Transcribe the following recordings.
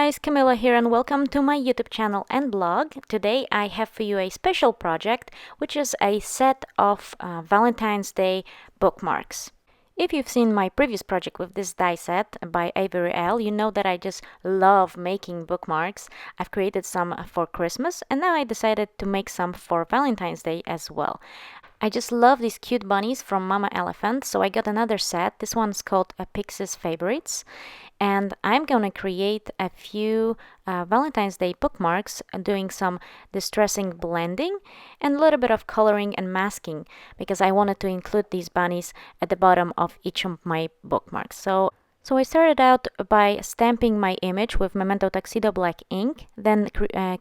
guys, Camilla here and welcome to my YouTube channel and blog. Today I have for you a special project, which is a set of Valentine's Day bookmarks. If you've seen my previous project with this die set by Avery L, you know that I just love making bookmarks. I've created some for Christmas and now I decided to make some for Valentine's Day as well. I just love these cute bunnies from Mama Elephant, so I got another set. This one's called Pixie's Favorites. And I'm gonna create a few Valentine's Day bookmarks doing some distressing blending and a little bit of coloring and masking because I wanted to include these bunnies at the bottom of each of my bookmarks. So I started out by stamping my image with Memento Tuxedo black ink, then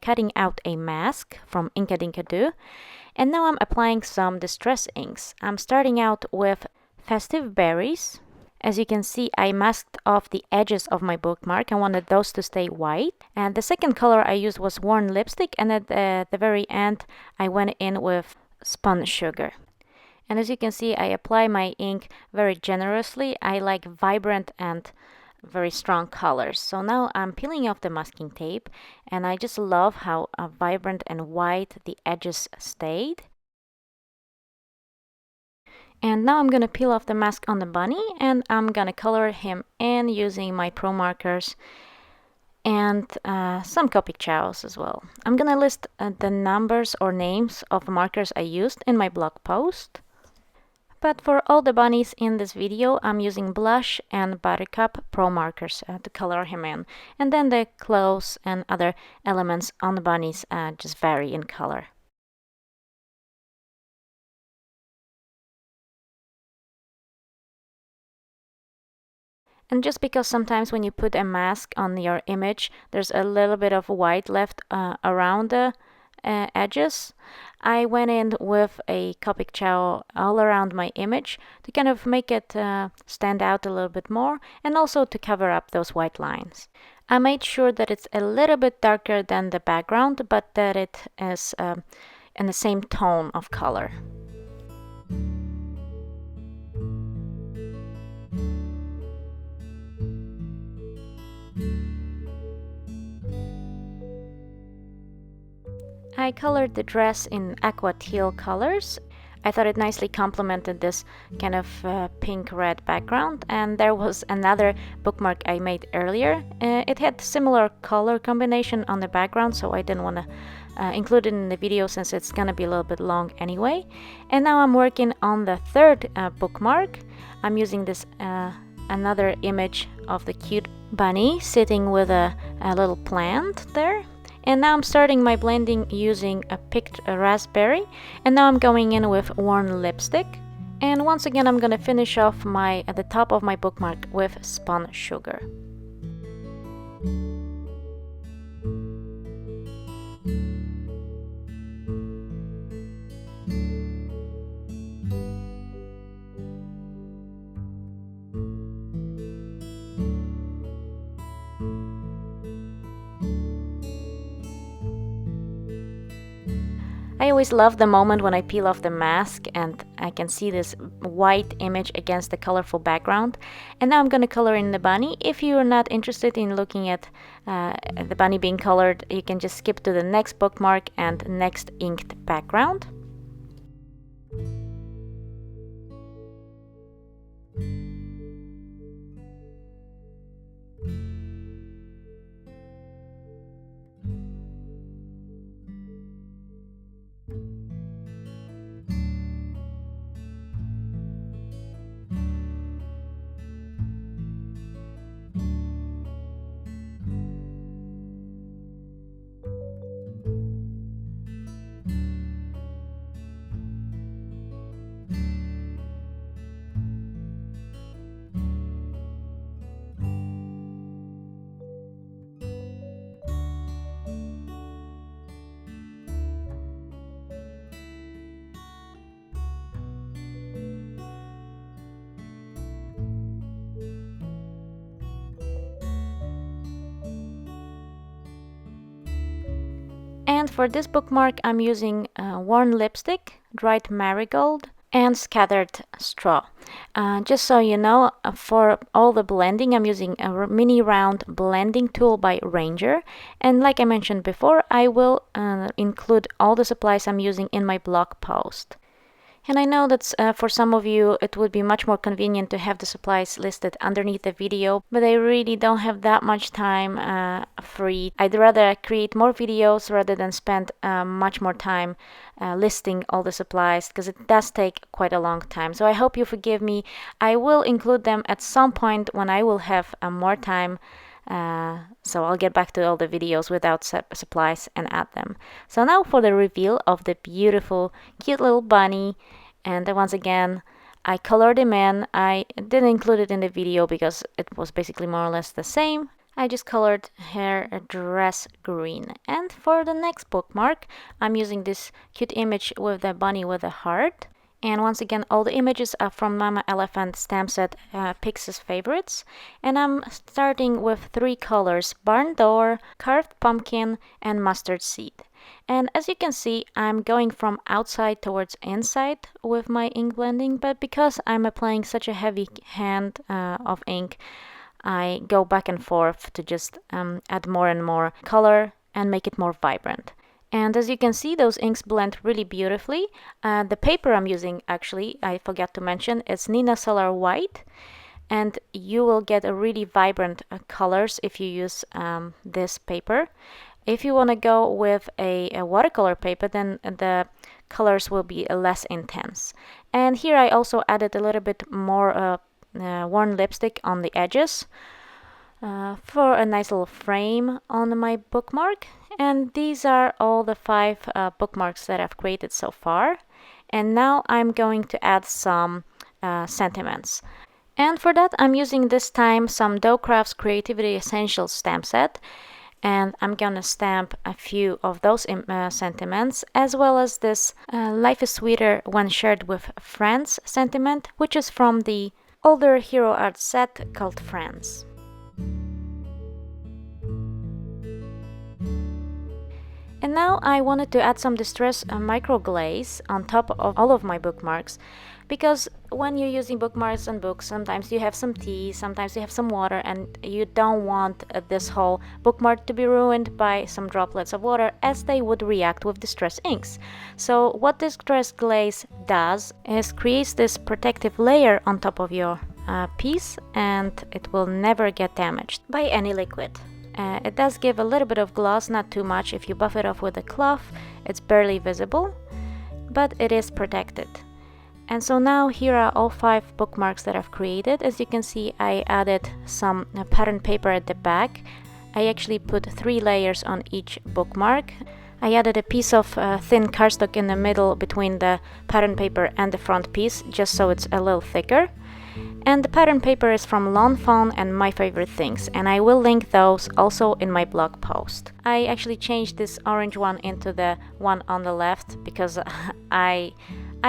cutting out a mask from Inka Dinka Doo. And now I'm applying some distress inks. I'm starting out with Festive Berries. As you can see, I masked off the edges of my bookmark. I wanted those to stay white. And the second color I used was Worn Lipstick, and at the very end I went in with Spun Sugar. And as you can see, I apply my ink very generously. I like vibrant and very strong colors. So now I'm peeling off the masking tape and I just love how vibrant and white the edges stayed. And now I'm gonna peel off the mask on the bunny and I'm gonna color him in using my Pro markers and some Copic Chows as well. I'm gonna list the numbers or names of markers I used in my blog post. But for all the bunnies in this video, I'm using Blush and Buttercup Pro markers to color him in. And then the clothes and other elements on the bunnies just vary in color. And just because sometimes when you put a mask on your image, there's a little bit of white left around the edges, I went in with a Copic Chow all around my image to kind of make it stand out a little bit more and also to cover up those white lines. I made sure that it's a little bit darker than the background, but that it is in the same tone of color. I colored the dress in aqua teal colors. I thought it nicely complemented this kind of pink-red background. And there was another bookmark I made earlier. It had similar color combination on the background, so I didn't want to include it in the video since it's gonna be a little bit long anyway. And now I'm working on the third bookmark. I'm using this another image of the cute bunny sitting with a little plant there. And now I'm starting my blending using a picked raspberry. And now I'm going in with Worn Lipstick. And once again, I'm gonna finish off at the top of my bookmark with Spun Sugar. I always love the moment when I peel off the mask and I can see this white image against the colorful background. And now I'm going to color in the bunny. If you're not interested in looking at the bunny being colored, you can just skip to the next bookmark and next inked background. And for this bookmark, I'm using Worn Lipstick, Dried Marigold, and scattered straw. Just so you know, for all the blending, I'm using a mini round blending tool by Ranger. And like I mentioned before, I will include all the supplies I'm using in my blog post. And I know that for some of you it would be much more convenient to have the supplies listed underneath the video, but I really don't have that much time free. I'd rather create more videos rather than spend much more time listing all the supplies, because it does take quite a long time. So I hope you forgive me. I will include them at some point when I will have more time. So I'll get back to all the videos without supplies and add them. So now for the reveal of the beautiful, cute little bunny. And once again, I colored him in. I didn't include it in the video because it was basically more or less the same. I just colored her dress green. And for the next bookmark, I'm using this cute image with the bunny with a heart. And once again, all the images are from Mama Elephant stamp set Pix's Favorites. And I'm starting with 3 colors: barn door, carved pumpkin, and mustard seed. And as you can see, I'm going from outside towards inside with my ink blending, but because I'm applying such a heavy hand of ink, I go back and forth to just add more and more color and make it more vibrant. And as you can see, those inks blend really beautifully. The paper I'm using, actually, I forgot to mention, is Nina Solar White. And you will get a really vibrant colors if you use this paper. If you want to go with a watercolor paper, then the colors will be less intense. And here I also added a little bit more worn lipstick on the edges for a nice little frame on my bookmark. And these are all the 5 bookmarks that I've created so far. And now I'm going to add some sentiments. And for that, I'm using this time some Dough Crafts Creativity Essentials stamp set. And I'm gonna stamp a few of those sentiments, as well as this Life is Sweeter When Shared with Friends sentiment, which is from the older Hero Art set called Friends. And now I wanted to add some Distress micro glaze on top of all of my bookmarks, because when you're using bookmarks on books, sometimes you have some tea, sometimes you have some water, and you don't want this whole bookmark to be ruined by some droplets of water, as they would react with Distress inks. So what this Distress glaze does is creates this protective layer on top of your piece, and it will never get damaged by any liquid. It does give a little bit of gloss, not too much. If you buff it off with a cloth, it's barely visible, but it is protected. And so now here are all 5 bookmarks that I've created. As you can see, I added some pattern paper at the back. I actually put 3 layers on each bookmark. I added a piece of thin cardstock in the middle between the pattern paper and the front piece, just so it's a little thicker. And the pattern paper is from Lawn Fawn and My Favorite Things, and I will link those also in my blog post. I actually changed this orange one into the one on the left because I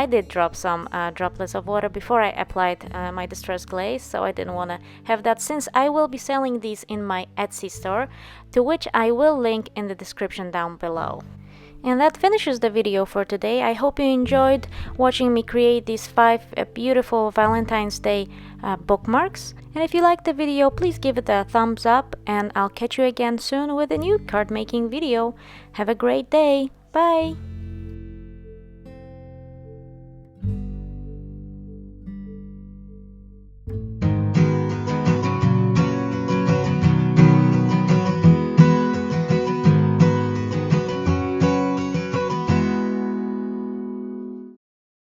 did drop some droplets of water before I applied my Distress glaze, so I didn't want to have that, since I will be selling these in my Etsy store, to which I will link in the description down below. And that finishes the video for today. I hope you enjoyed watching me create these 5 beautiful Valentine's Day bookmarks. And if you liked the video, please give it a thumbs up, and I'll catch you again soon with a new card making video. Have a great day. Bye!